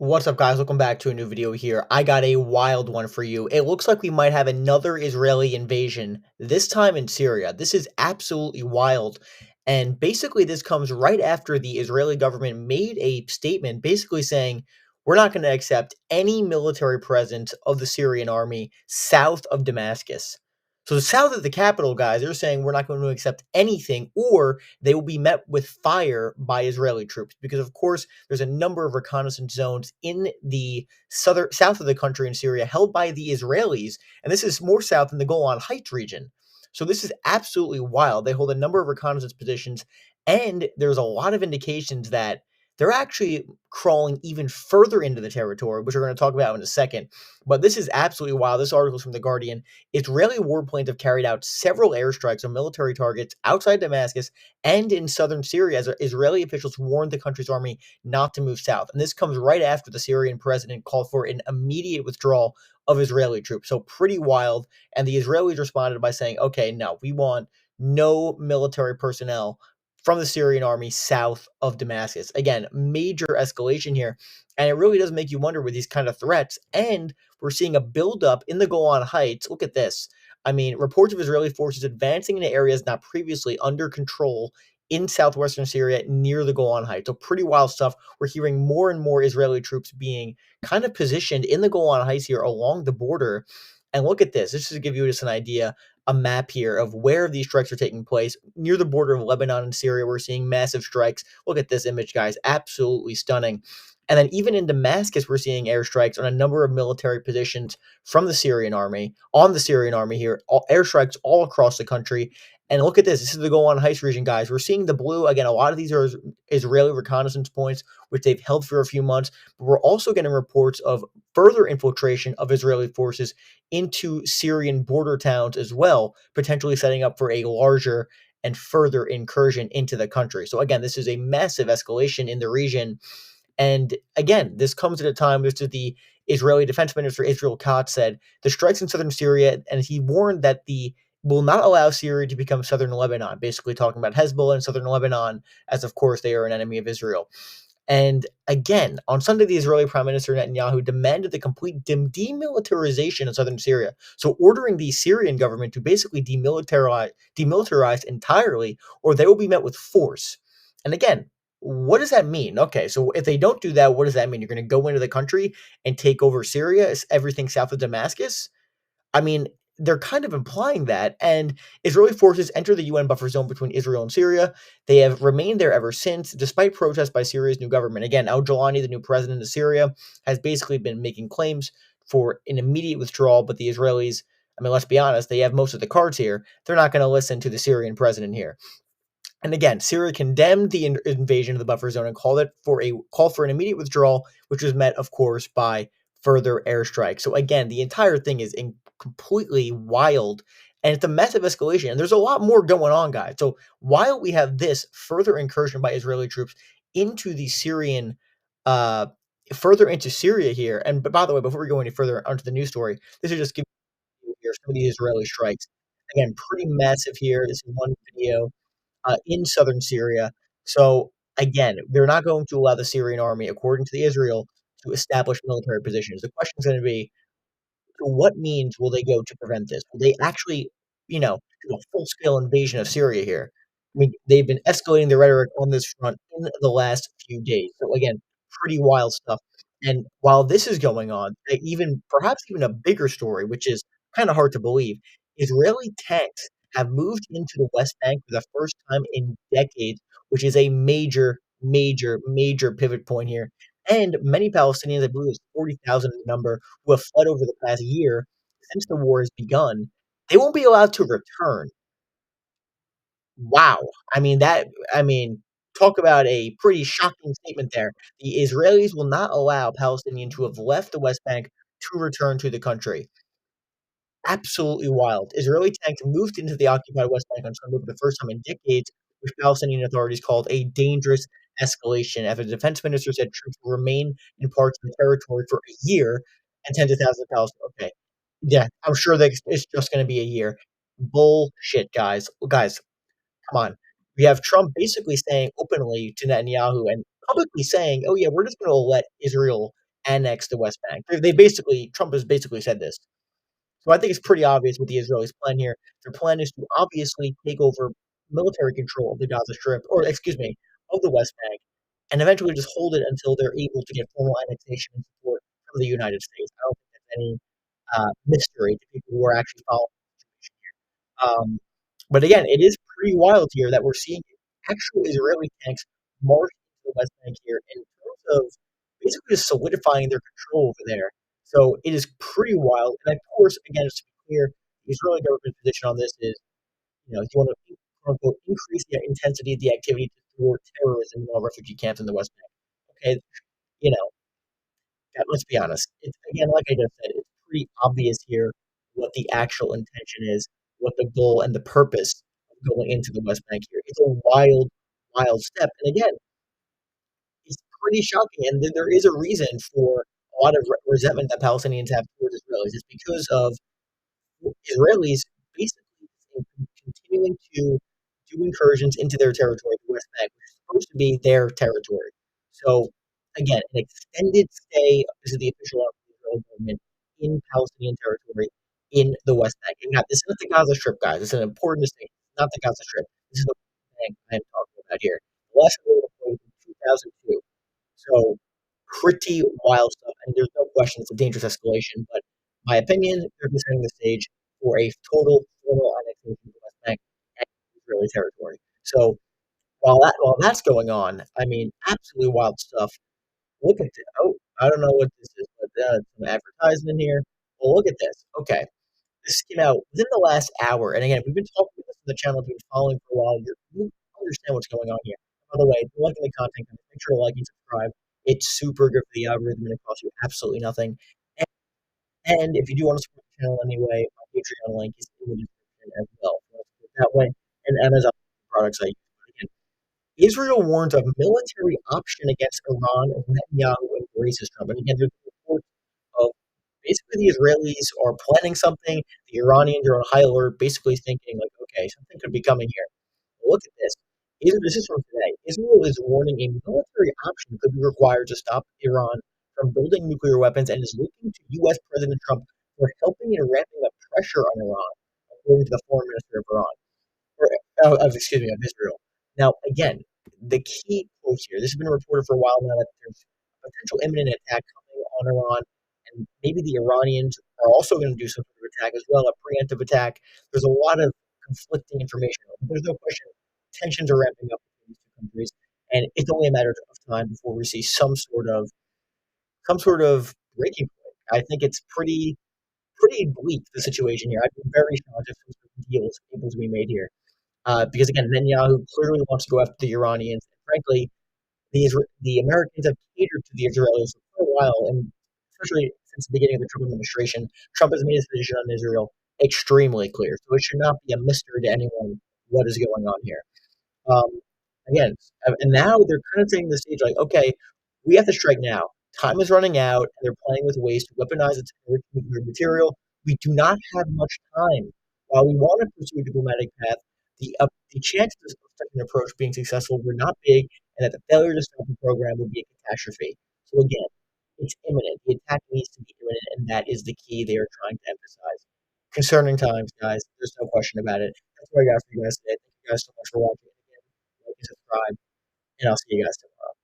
What's up, guys? Welcome back to a new video here. I got a wild one for you. It looks like we might have another Israeli invasion, this time in Syria. This is absolutely wild. And basically, this comes right after the Israeli government made a statement basically saying, we're not going to accept any military presence of the Syrian army south of Damascus. So, south of the capital, guys, they're saying we're not going to accept anything, or they will be met with fire by Israeli troops. Because, of course, there's a number of reconnaissance zones in the south of the country in Syria held by the Israelis, and this is more south in the Golan Heights region. So this is absolutely wild. They hold a number of reconnaissance positions, and there's a lot of indications that they're actually crawling even further into the territory, which we're going to talk about in a second. But this is absolutely wild. This article is from The Guardian. Israeli warplanes have carried out several airstrikes on military targets outside Damascus and in southern Syria as Israeli officials warned the country's army not to move south. And this comes right after the Syrian president called for an immediate withdrawal of Israeli troops. So pretty wild. And the Israelis responded by saying, okay, no, we want no military personnel from the Syrian army south of Damascus. Again, major escalation here. And it really does make you wonder with these kind of threats. And we're seeing a buildup in the Golan Heights. Look at this. I mean, reports of Israeli forces advancing into areas not previously under control in southwestern Syria near the Golan Heights. So pretty wild stuff. We're hearing more and more Israeli troops being kind of positioned in the Golan Heights here along the border. And look at this. This is to give you just an idea, a map here of where these strikes are taking place. Near the border of Lebanon and Syria, we're seeing massive strikes. Look at this image, guys. Absolutely stunning. And then even in Damascus, we're seeing airstrikes on a number of military positions from the Syrian army, on the Syrian army here, airstrikes all across the country. And look at this. This is the Golan Heights region, guys. We're seeing the blue. Again, a lot of these are Israeli reconnaissance points, which they've held for a few months. But we're also getting reports of further infiltration of Israeli forces into Syrian border towns as well, potentially setting up for a larger and further incursion into the country. So again, this is a massive escalation in the region. And again, this comes at a time, this is the Israeli Defense Minister Israel Katz said, the strikes in southern Syria, and he warned that the will not allow Syria to become southern Lebanon, basically talking about Hezbollah in southern Lebanon, as of course they are an enemy of Israel. And again, on Sunday, the Israeli Prime Minister Netanyahu demanded the complete demilitarization of southern Syria. So ordering the Syrian government to basically demilitarize entirely, or they will be met with force. And again, what does that mean? Okay, so if they don't do that, what does that mean? You're going to go into the country and take over Syria, everything south of Damascus? I mean, they're kind of implying that. And Israeli forces enter the UN buffer zone between Israel and Syria. They have remained there ever since, despite protests by Syria's new government. Again, Al Jalani, the new president of Syria, has basically been making claims for an immediate withdrawal. But the Israelis, I mean, let's be honest, they have most of the cards here. They're not going to listen to the Syrian president here. And again, Syria condemned the invasion of the buffer zone and call for an immediate withdrawal, which was met, of course, by further airstrikes. So again, the entire thing is completely wild, and it's a massive escalation. And there's a lot more going on, guys. So while we have this further incursion by Israeli troops into the Syrian, uh, further into Syria here, and but by the way, before we go any further onto the news story, this is just giving you here some of the Israeli strikes. Again, pretty massive here. This is one video in southern Syria. So again, they're not going to allow the Syrian army, according to the Israel, to establish military positions. The question is going to be, to what means will they go to prevent this? Will they actually, do a full scale invasion of Syria here? I mean, they've been escalating their rhetoric on this front in the last few days. So again, pretty wild stuff. And while this is going on, even perhaps even a bigger story, which is kind of hard to believe, Israeli tanks have moved into the West Bank for the first time in decades, which is a major, major, major pivot point here. And many Palestinians, I believe it's 40,000 in the number, who have fled over the past year since the war has begun, they won't be allowed to return. Wow. I mean, talk about a pretty shocking statement there. The Israelis will not allow Palestinians who have left the West Bank to return to the country. Absolutely wild. Israeli tanks moved into the occupied West Bank on Sunday for the first time in decades, which Palestinian authorities called a dangerous escalation after the defense minister said troops will remain in parts of the territory for a year and tens of thousands of Palestinians. Okay. Yeah, I'm sure that it's just going to be a year. Bullshit, guys. Guys, come on. We have Trump basically saying openly to Netanyahu and publicly saying, "Oh yeah, we're just going to let Israel annex the West Bank. They basically Trump has basically said this. So I think it's pretty obvious what the Israelis' plan here. Their plan is to obviously take over military control of the Gaza Strip, or excuse me, of the West Bank, and eventually just hold it until they're able to get formal annexation and support from the United States. I don't think that's any mystery to people who are actually following the situation. But again, it is pretty wild here that we're seeing actual Israeli tanks march into the West Bank here in terms of basically just solidifying their control over there. So it is pretty wild. And of course, again, just to be clear, the Israeli government position on this is, if you want to quote unquote increase the intensity of the activity to thwart terrorism in all refugee camps in the West Bank. Okay, you know, let's be honest. It's again, like I just said, it's pretty obvious here what the actual intention is, what the goal and the purpose of going into the West Bank here. It's a wild, wild step. And again, it's pretty shocking. And there is a reason for a lot of resentment that Palestinians have towards Israelis. It's because of Israelis basically continuing to do incursions into their territory, the West Bank, which is supposed to be their territory. So, again, an extended stay, this is the official of the Israeli government, in Palestinian territory in the West Bank. And now, this is not the Gaza Strip, guys. This is an important distinction. It's not the Gaza Strip. This is the West Bank I'm talking about here. The last one was deployed in 2002. So pretty wild stuff, and there's no question it's a dangerous escalation. But my opinion, they're just setting the stage for a total formal annexation of the West Bank and Israeli territory. So while that's going on, I mean, absolutely wild stuff. Look at this. Oh, I don't know what this is, but some advertisement here. Well, look at this. Okay, this came out within the last hour, and again, we've been talking about this on the channel. If you've been following for a while, you understand what's going on here. By the way, if you're liking the content, make sure to like and subscribe. It's super good for the algorithm, and it costs you absolutely nothing. And if you do want to support the channel anyway, my Patreon link is in the description as well. That way, and Amazon products I use. Again, Israel warns of military option against Iran as Netanyahu embraces Trump. And again, there's reports of basically the Israelis are planning something. The Iranians are on high alert, basically thinking like, okay, something could be coming here. Look at this. This is from today. Israel is warning a military option could be required to stop Iran from building nuclear weapons and is looking to U.S. President Trump for helping in ramping up pressure on Iran, according to the foreign minister of Iran, or excuse me, of Israel. Now, again, the key quote here. This has been reported for a while now that there's a potential imminent attack coming on Iran, and maybe the Iranians are also going to do some sort of attack as well, a preemptive attack. There's a lot of conflicting information. There's no question tensions are ramping up between these two countries, and it's only a matter of time before we see some sort of breaking point. I think it's pretty bleak the situation here. I'd be very shocked if some sort of deal is able to be made here, because again, Netanyahu clearly wants to go after the Iranians. And frankly, the Americans have catered to the Israelis for a while, and especially since the beginning of the Trump administration, Trump has made his position on Israel extremely clear. So it should not be a mystery to anyone what is going on here. Um, again, and now they're kind of taking the stage like, okay, we have to strike now. Time is running out, and they're playing with ways to weaponize its nuclear material. We do not have much time. While we want to pursue a diplomatic path, the chances of such an approach being successful were not big, and that the failure to stop the program would be a catastrophe. So again, it's imminent. The attack needs to be imminent, and that is the key they are trying to emphasize. Concerning times, guys. There's no question about it. That's what I got for you guys today. Thank you guys so much for watching. Again, like and subscribe, and I'll see you guys tomorrow.